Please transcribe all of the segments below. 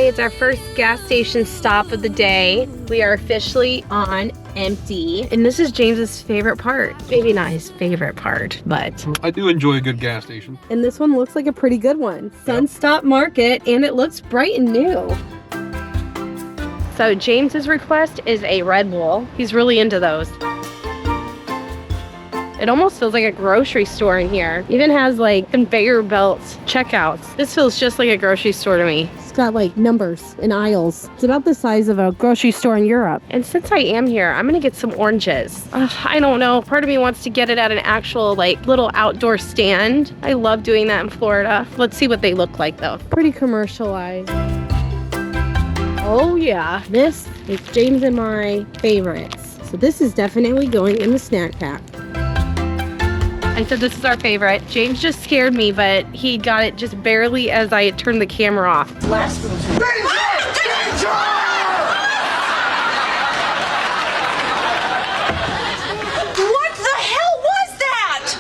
Okay, it's our first gas station stop of the day. We are officially on empty. And this is James's favorite part. Maybe not his favorite part, but I do enjoy a good gas station. And this one looks like a pretty good one. Sunstop Market, and it looks bright and new. So James's request is a Red Bull. He's really into those. It almost feels like a grocery store in here. Even has like conveyor belts, checkouts. This feels just like a grocery store to me. It's got like numbers and aisles. It's about the size of a grocery store in Europe. And since I am here, I'm gonna get some oranges. I don't know, part of me wants to get it at an actual like little outdoor stand. I love doing that in Florida. Let's see what they look like though. Pretty commercialized. Oh yeah, this is James and my favorites. So this is definitely going in the snack pack. I said this is our favorite. James just scared me, but he got it just barely as I turned the camera off. Last one. What the hell was that?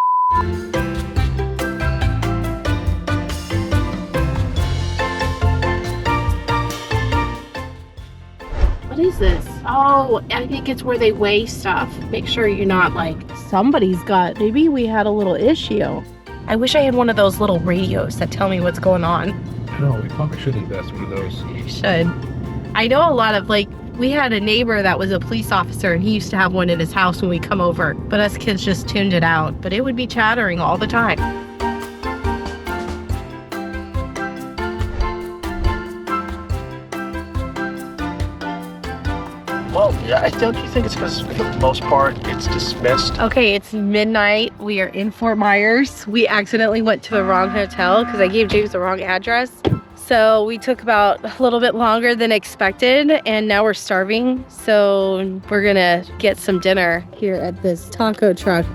What is this? Oh, I think it's where they weigh stuff. Make sure you're not like, somebody's got, maybe we had a little issue. I wish I had one of those little radios that tell me what's going on. No, we probably should invest in one of those. You should. I know a lot of like, we had a neighbor that was a police officer and he used to have one in his house when we come over, but us kids just tuned it out. But it would be chattering all the time. Well, yeah, don't you think it's because for the most part it's dismissed? Okay, it's midnight. We are in Fort Myers. We accidentally went to the wrong hotel because I gave James the wrong address. So we took about a little bit longer than expected and now we're starving. So we're gonna get some dinner here at this taco truck.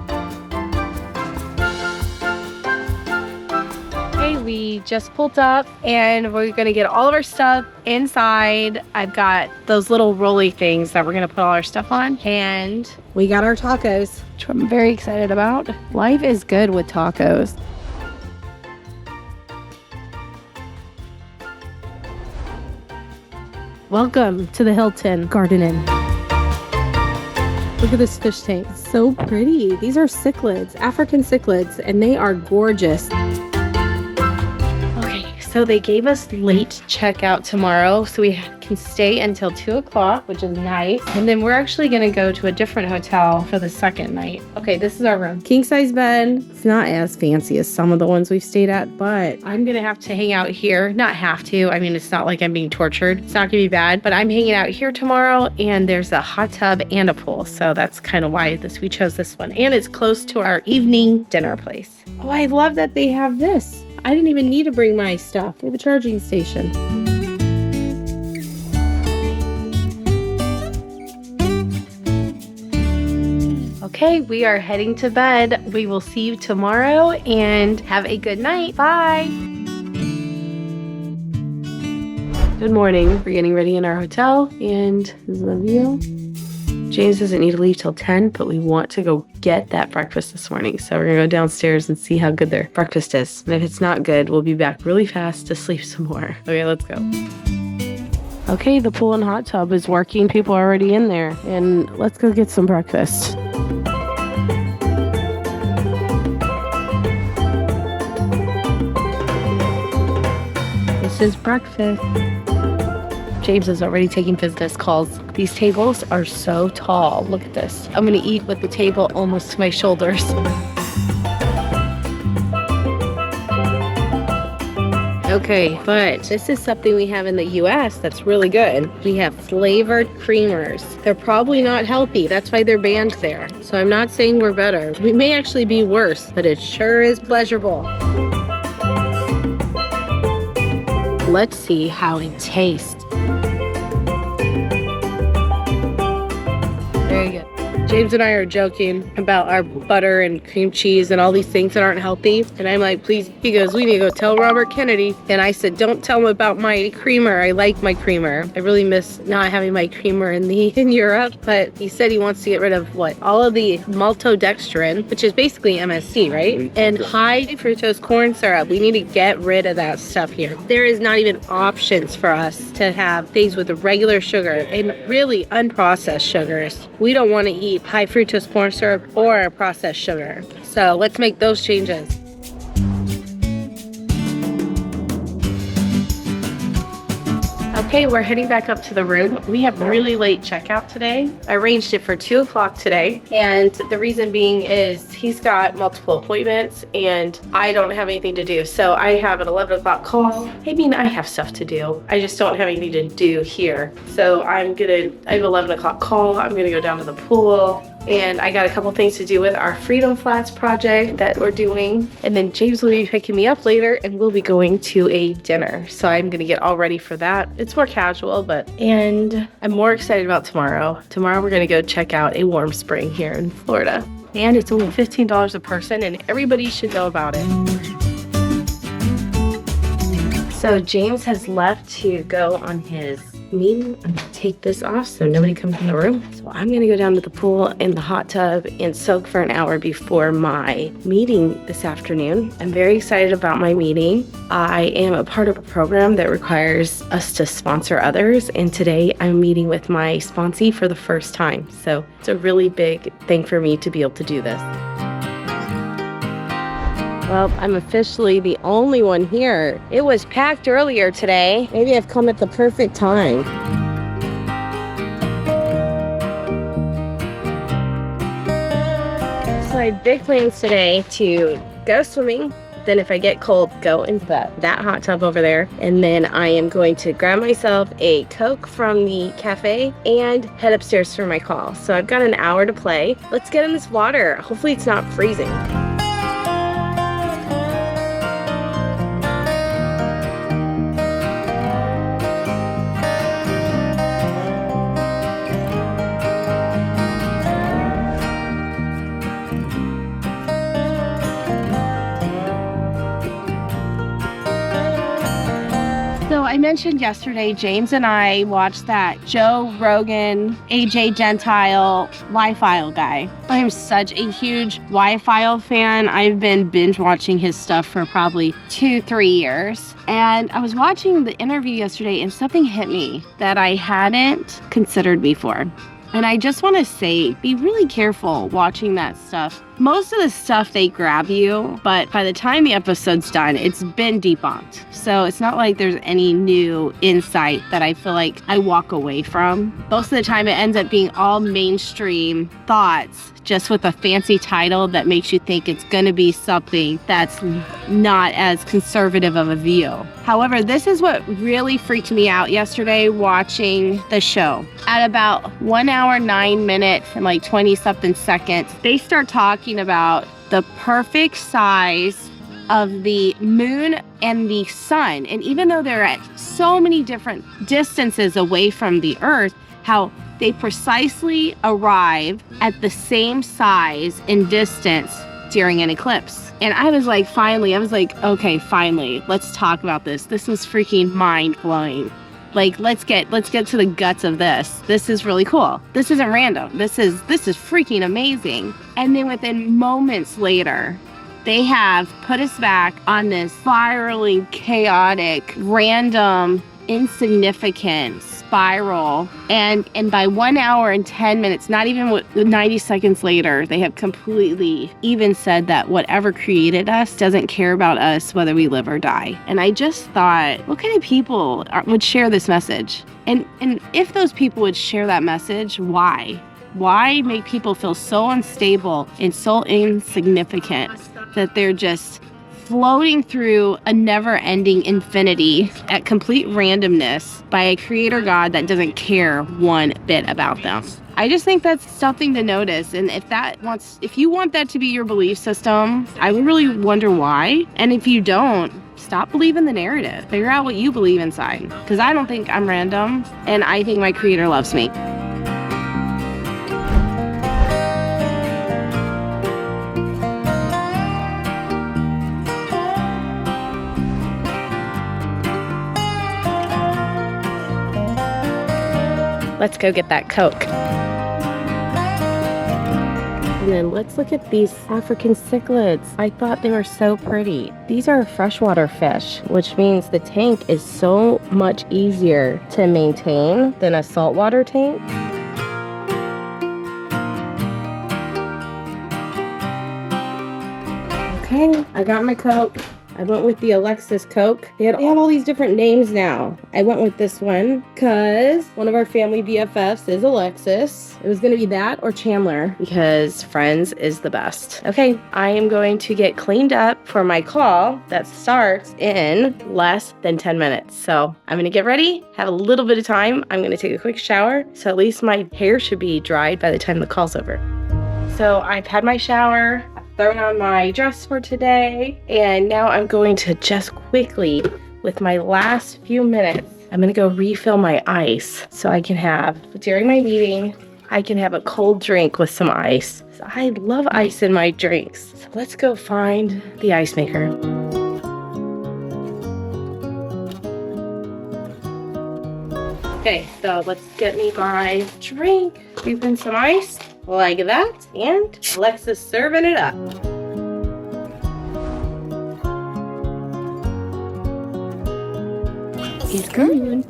We just pulled up and we're gonna get all of our stuff inside. I've got those little rolly things that we're gonna put all our stuff on, and we got our tacos, which I'm very excited about. Life is good with tacos. Welcome to the Hilton Garden Inn. Look at this fish tank, it's so pretty. These are cichlids, African cichlids, and they are gorgeous. So they gave us late checkout tomorrow, so we can stay until 2 o'clock, which is nice. And then we're actually gonna go to a different hotel for the second night. Okay, this is our room. King size bed. It's not as fancy as some of the ones we've stayed at, but I'm gonna have to hang out here. Not have to, I mean, it's not like I'm being tortured. It's not gonna be bad, but I'm hanging out here tomorrow and there's a hot tub and a pool. So that's kind of why we chose this one. And it's close to our evening dinner place. Oh, I love that they have this. I didn't even need to bring my stuff. We have a charging station. Okay, we are heading to bed. We will see you tomorrow and have a good night. Bye. Good morning. We're getting ready in our hotel and this is the view. James doesn't need to leave till 10, but we want to go get that breakfast this morning. So we're gonna go downstairs and see how good their breakfast is. And if it's not good, we'll be back really fast to sleep some more. Okay, let's go. Okay, the pool and hot tub is working. People are already in there. And let's go get some breakfast. This is breakfast. James is already taking business calls. These tables are so tall. Look at this. I'm gonna eat with the table almost to my shoulders. Okay, but this is something we have in the US that's really good. We have flavored creamers. They're probably not healthy. That's why they're banned there. So I'm not saying we're better. We may actually be worse, but it sure is pleasurable. Let's see how it tastes. Very good. James and I are joking about our butter and cream cheese and all these things that aren't healthy. And I'm like, please, he goes, we need to go tell Robert Kennedy. And I said, don't tell him about my creamer. I like my creamer. I really miss not having my creamer in Europe. But he said he wants to get rid of all of the maltodextrin, which is basically MSG, right? And high fructose corn syrup. We need to get rid of that stuff here. There is not even options for us to have things with regular sugar and really unprocessed sugars. We don't want to eat high fructose corn syrup or processed sugar. So let's make those changes. Okay, we're heading back up to the room. We have really late checkout today. I arranged it for 2 o'clock today. And the reason being is he's got multiple appointments and I don't have anything to do. So I have an 11 o'clock call. I mean, I have stuff to do. I just don't have anything to do here. So I have an 11 o'clock call. I'm gonna go down to the pool. And I got a couple things to do with our Freedom Flats project that we're doing. And then James will be picking me up later and we'll be going to a dinner. So I'm gonna get all ready for that. It's more casual, and I'm more excited about tomorrow. Tomorrow we're gonna go check out a warm spring here in Florida. And it's only $15 a person and everybody should know about it. So James has left to go on his meeting. I'm gonna take this off so nobody comes in the room. So I'm gonna go down to the pool in the hot tub and soak for an hour before my meeting this afternoon. I'm very excited about my meeting. I am a part of a program that requires us to sponsor others, and today I'm meeting with my sponsee for the first time. So it's a really big thing for me to be able to do this. Well, I'm officially the only one here. It was packed earlier today. Maybe I've come at the perfect time. So I had big plans today to go swimming. Then if I get cold, go into that hot tub over there. And then I am going to grab myself a Coke from the cafe and head upstairs for my call. So I've got an hour to play. Let's get in this water. Hopefully it's not freezing. I mentioned yesterday, James and I watched that Joe Rogan, AJ Gentile Y-File guy. I am such a huge Y-File fan. I've been binge watching his stuff for probably 2-3 years. And I was watching the interview yesterday and something hit me that I hadn't considered before. And I just want to say, be really careful watching that stuff. Most of the stuff, they grab you, but by the time the episode's done, it's been debunked. So it's not like there's any new insight that I feel like I walk away from. Most of the time, it ends up being all mainstream thoughts, just with a fancy title that makes you think it's going to be something that's not as conservative of a view. However, this is what really freaked me out yesterday watching the show. At about 1 hour, 9 minutes, and like 20-something seconds, they start talking about the perfect size of the moon and the sun. And even though they're at so many different distances away from the earth, how they precisely arrive at the same size and distance during an eclipse. And I was like, okay, finally, let's talk about this. This is freaking mind-blowing. Like, let's get to the guts of this. This is really cool. This isn't random. This is freaking amazing. And then within moments later, they have put us back on this spiraling, chaotic, random, insignificant spiral. And by 1 hour and 10 minutes, not even 90 seconds later, they have completely even said that whatever created us doesn't care about us whether we live or die. And I just thought, what kind of people would share this message? And if those people would share that message, why? Why make people feel so unstable and so insignificant that they're just floating through a never-ending infinity at complete randomness by a creator God that doesn't care one bit about them? I just think that's something to notice. And if you want that to be your belief system, I really wonder why. And if you don't, stop believing the narrative. Figure out what you believe inside. Because I don't think I'm random, and I think my creator loves me. let's go get that Coke. And then let's look at these African cichlids. I thought they were so pretty. These are freshwater fish, which means the tank is so much easier to maintain than a saltwater tank. Okay, I got my Coke. I went with the Alexis Coke. They have all these different names now. I went with this one because one of our family BFFs is Alexis. It was going to be that or Chandler because Friends is the best. Okay, I am going to get cleaned up for my call that starts in less than 10 minutes. So I'm going to get ready, have a little bit of time. I'm going to take a quick shower. So at least my hair should be dried by the time the call's over. So I've had my shower. Thrown on my dress for today, and now I'm going to just quickly, with my last few minutes, I'm gonna go refill my ice so I can have, during my meeting, I can have a cold drink with some ice. So I love ice in my drinks. So let's go find the ice maker. Okay, so let's get me my drink, scoop in some ice. Like that, and Alexa's serving it up. He's coming.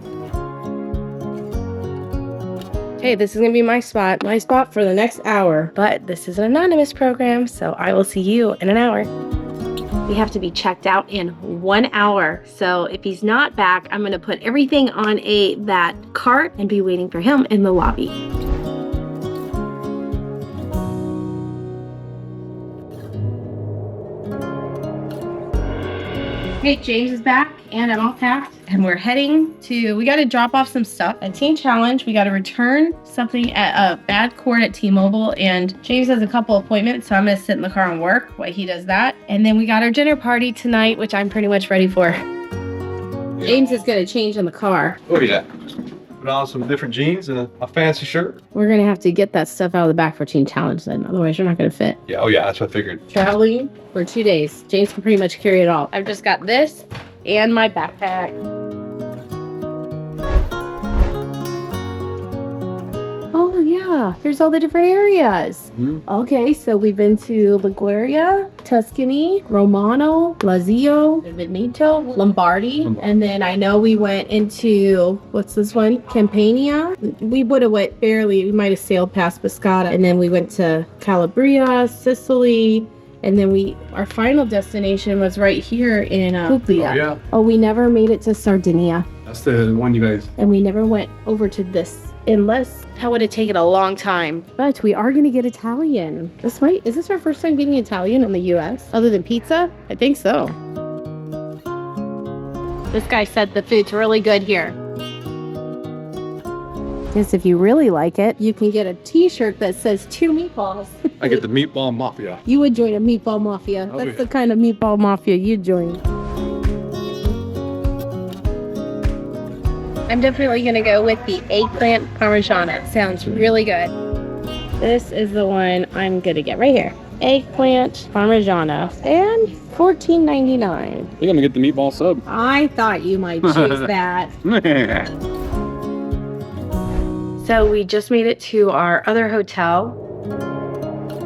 Okay, this is gonna be my spot for the next hour. But this is an anonymous program, so I will see you in an hour. We have to be checked out in 1 hour. So if he's not back, I'm gonna put everything on that cart and be waiting for him in the lobby. Okay, James is back and I'm all packed and we're heading to, we got to drop off some stuff at Team Challenge. We got to return something at a bad cord at T-Mobile, and James has a couple appointments, so I'm going to sit in the car and work while he does that. And then we got our dinner party tonight, which I'm pretty much ready for. James is going to change in the car. Oh yeah. Put on some different jeans and a fancy shirt. We're going to have to get that stuff out of the back for Team Challenge then, otherwise you're not going to fit. Yeah, oh yeah, that's what I figured. Traveling for 2 days. James can pretty much carry it all. I've just got this and my backpack. Oh yeah, here's all the different areas. Okay, so we've been to Liguria, Tuscany, Romano, Lazio, Veneto, Lombardy, and then I know we went into, what's this one? Campania. We would have went barely, we might have sailed past Pescara, and then we went to Calabria, Sicily, and then our final destination was right here in Puglia. Oh yeah. Oh, we never made it to Sardinia. That's the one you guys. And we never went over to this. Unless that would have taken a long time. But we are gonna get Italian. Is this our first time getting Italian in the US? Other than pizza? I think so. This guy said the food's really good here. Yes, if you really like it, you can get a t-shirt that says 2 meatballs. I get the meatball mafia. You would join a meatball mafia. Oh, That's yeah. the kind of meatball mafia you'd join. I'm definitely gonna go with the eggplant parmigiana. It sounds really good. This is the one I'm gonna get right here. Eggplant parmigiana and $14.99. I think I'm gonna get the meatball sub. I thought you might choose that. So we just made it to our other hotel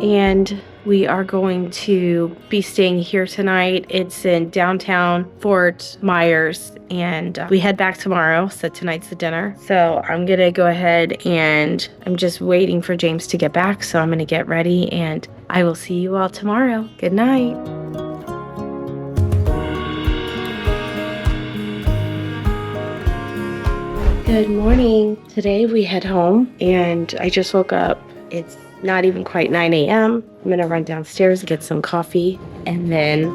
and we are going to be staying here tonight. It's in downtown Fort Myers, and we head back tomorrow. So tonight's the dinner. So I'm gonna go ahead and I'm just waiting for James to get back. So I'm gonna get ready and I will see you all tomorrow. Good night. Good morning. Today we head home and I just woke up. It's not even quite 9 a.m. I'm gonna run downstairs and get some coffee and then,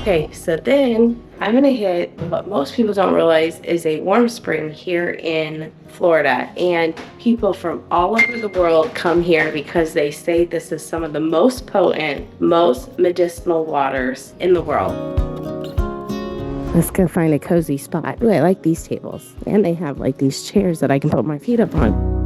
okay, so then I'm gonna hit what most people don't realize is a warm spring here in Florida, and people from all over the world come here because they say this is some of the most potent, most medicinal waters in the world. Let's go find a cozy spot. Ooh, I like these tables. And they have like these chairs that I can put my feet up on.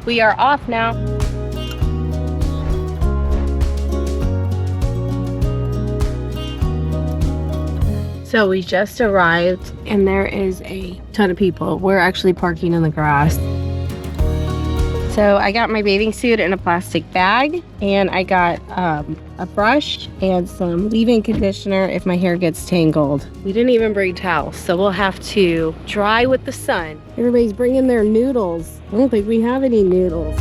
We are off now. So we just arrived and there is a ton of people. We're actually parking in the grass. So I got my bathing suit in a plastic bag, and I got a brush and some leave-in conditioner if my hair gets tangled. We didn't even bring towels, so we'll have to dry with the sun. Everybody's bringing their noodles. I don't think we have any noodles.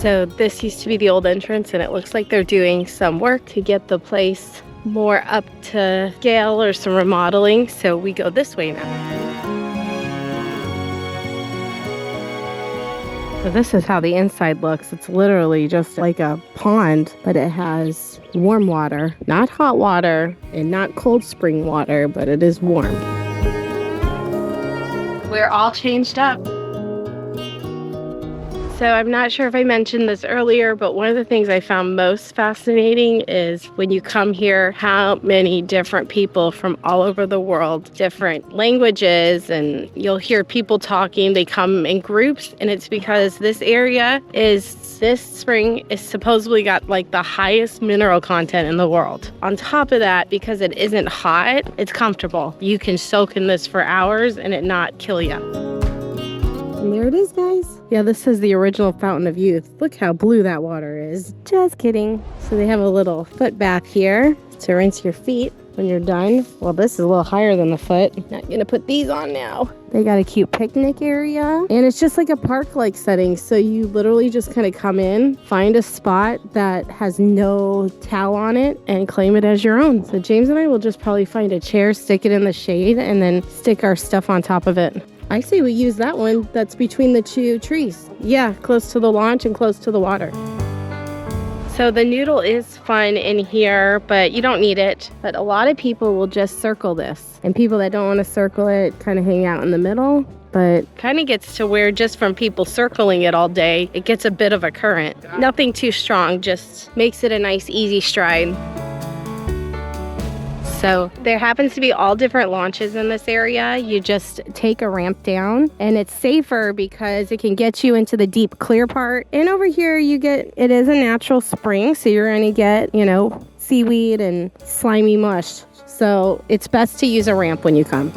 So this used to be the old entrance, and it looks like they're doing some work to get the place more up to scale or some remodeling. So we go this way now. So this is how the inside looks. It's literally just like a pond, but it has warm water, not hot water and not cold spring water, but it is warm. We're all changed up. So I'm not sure if I mentioned this earlier, but one of the things I found most fascinating is when you come here, how many different people from all over the world, different languages, and you'll hear people talking. They come in groups, and it's because this spring is supposedly got like the highest mineral content in the world. On top of that, because it isn't hot, it's comfortable. You can soak in this for hours and it not kill you. And there it is, guys. Yeah, this is the original Fountain of Youth. Look how blue that water is. Just kidding. So they have a little foot bath here to rinse your feet when you're done. Well, this is a little higher than the foot. Not gonna put these on now. They got a cute picnic area, and it's just like a park-like setting. So you literally just kind of come in, find a spot that has no towel on it, and claim it as your own. So James and I will just probably find a chair, stick it in the shade, and then stick our stuff on top of it. I say we use that one that's between the two trees. Yeah, close to the launch and close to the water. So the noodle is fun in here, but you don't need it. But a lot of people will just circle this. And people that don't want to circle it kind of hang out in the middle. But kind of gets to where just from people circling it all day, it gets a bit of a current. Nothing too strong, just makes it a nice easy stride. So there happens to be all different launches in this area. You just take a ramp down, and it's safer because it can get you into the deep clear part. And over here it is a natural spring, so you're gonna get, seaweed and slimy mush. So it's best to use a ramp when you come.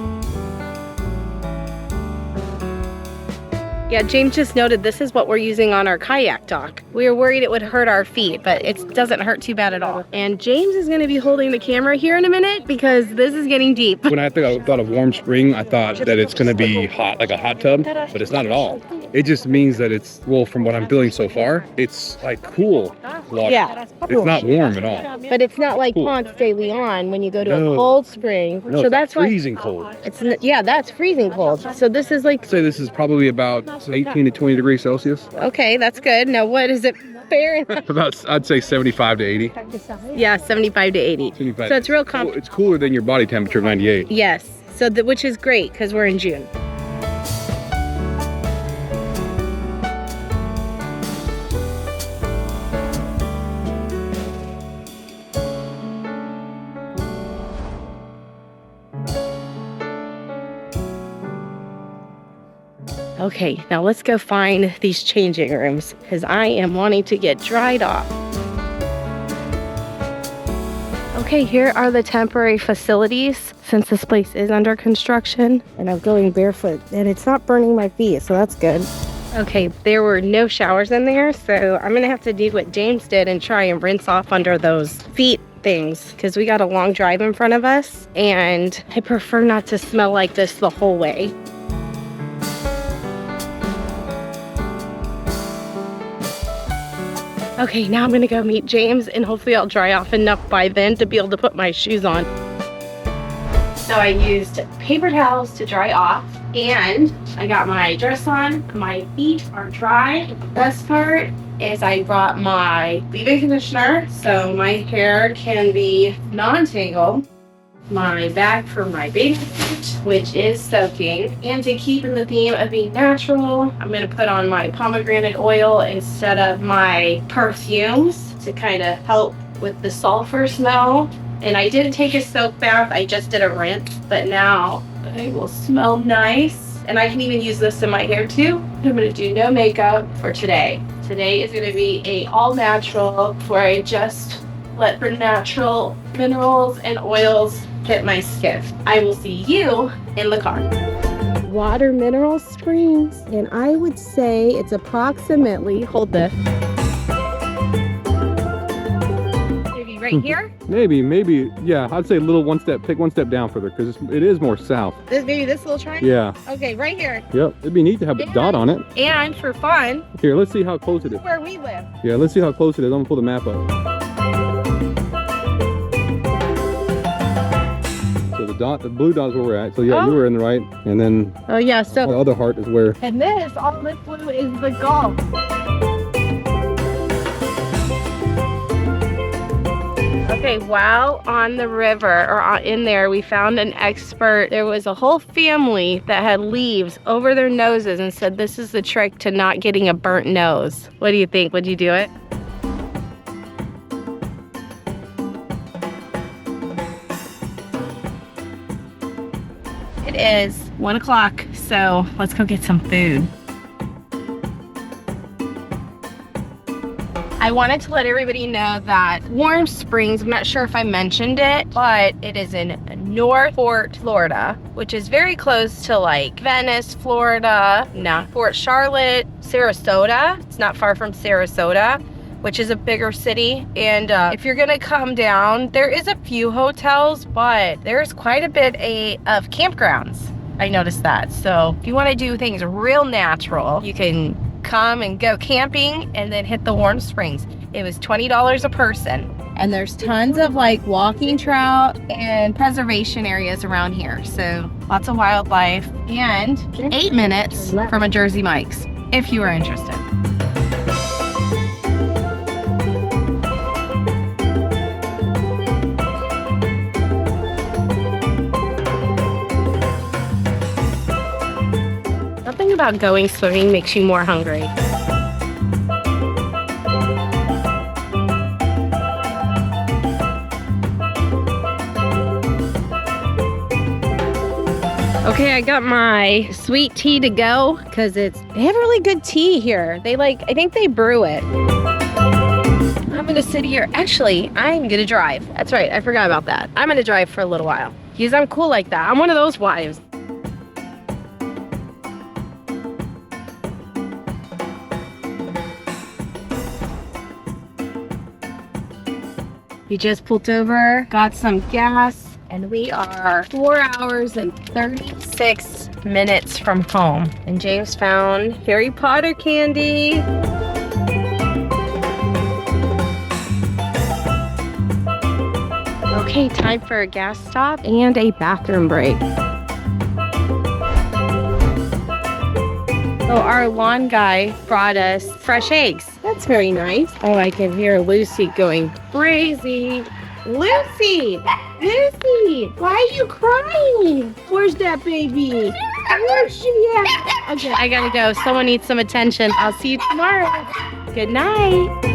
Yeah, James just noted this is what we're using on our kayak dock. We were worried it would hurt our feet, but it doesn't hurt too bad at all. And James is going to be holding the camera here in a minute because this is getting deep. When I thought of warm spring, I thought that it's going to be hot, like a hot tub, but it's not at all. It just means that it's, from what I'm feeling so far, it's like cool water. Yeah. It's not warm at all. But it's not like Ponce de Leon when you go to a cold spring. No, so that's freezing cold. That's freezing cold. So this is like... I'd say this is probably about 18 to 20 degrees Celsius. Okay, that's good. Now what is it Fahrenheit? I'd say 75 to 80. Yeah, 75 to 80. 75. So it's real comfortable. It's cooler than your body temperature of 98. Yes. So which is great because we're in June. Okay, now let's go find these changing rooms because I am wanting to get dried off. Okay, here are the temporary facilities since this place is under construction, and I'm going barefoot and it's not burning my feet, so that's good. Okay, there were no showers in there, so I'm gonna have to do what James did and try and rinse off under those feet things because we got a long drive in front of us and I prefer not to smell like this the whole way. Okay, now I'm gonna go meet James and hopefully I'll dry off enough by then to be able to put my shoes on. So I used paper towels to dry off and I got my dress on. My feet are dry. The best part is I brought my leave-in conditioner so my hair can be non-tangled. my bag for my bathing suit, which is soaking. And to keep in the theme of being natural, I'm gonna put on my pomegranate oil instead of my perfumes to kind of help with the sulfur smell. And I didn't take a soak bath, I just did a rinse, but now I will smell nice. And I can even use this in my hair too. I'm gonna do no makeup for today. Today is gonna be a all natural where I just let the natural minerals and oils hit my skin. I will see you in the car. Water Mineral Springs, and I would say it's approximately, hold this. Maybe right here? Maybe, yeah. I'd say a little take one step down further because it is more south. Maybe this little triangle? Yeah. Okay, right here. Yep. It'd be neat to have a dot on it. And for fun, Here, let's see how close it is. where we live. Yeah, let's see how close it is. I'm gonna pull the map up. So the blue dot is where we're at. So yeah, Oh. you were in the right. And then Oh yeah, the so, other heart is where. and this, all this blue is the Gulf. Okay, while on the river or in there, we found an expert. There was a whole family that had leaves over their noses and said this is the trick to not getting a burnt nose. What do you think? Would you do it? It is 1 o'clock, so let's go get some food. I wanted to let everybody know that Warm Springs, I'm not sure if I mentioned it, but it is in North Fort, Florida, which is very close to like Venice, Florida, Fort Charlotte, Sarasota. It's not far from Sarasota, which is a bigger city. And if you're gonna come down, there is a few hotels, but there's quite a bit of campgrounds. I noticed that. So if you wanna do things real natural, you can come and go camping and then hit the Warm Springs. It was $20 a person. And there's tons of like walking trout and preservation areas around here. So lots of wildlife and 8 minutes from a Jersey Mike's if you are interested. Nothing about going swimming makes you more hungry. Okay, I got my sweet tea to go because they have really good tea here. I think they brew it. I'm gonna sit here. Actually, I'm gonna drive. That's right, I forgot about that. I'm gonna drive for a little while because I'm cool like that. I'm one of those wives. We just pulled over, got some gas, and we are 4 hours and 36 minutes from home. And James found Harry Potter candy. Okay, time for a gas stop and a bathroom break. So our lawn guy brought us fresh eggs. That's very nice. Oh, I can hear Lucy going crazy. Lucy! Lucy! Why are you crying? Where's that baby? Where's she at? Okay, I gotta go. Someone needs some attention. I'll see you tomorrow. Good night.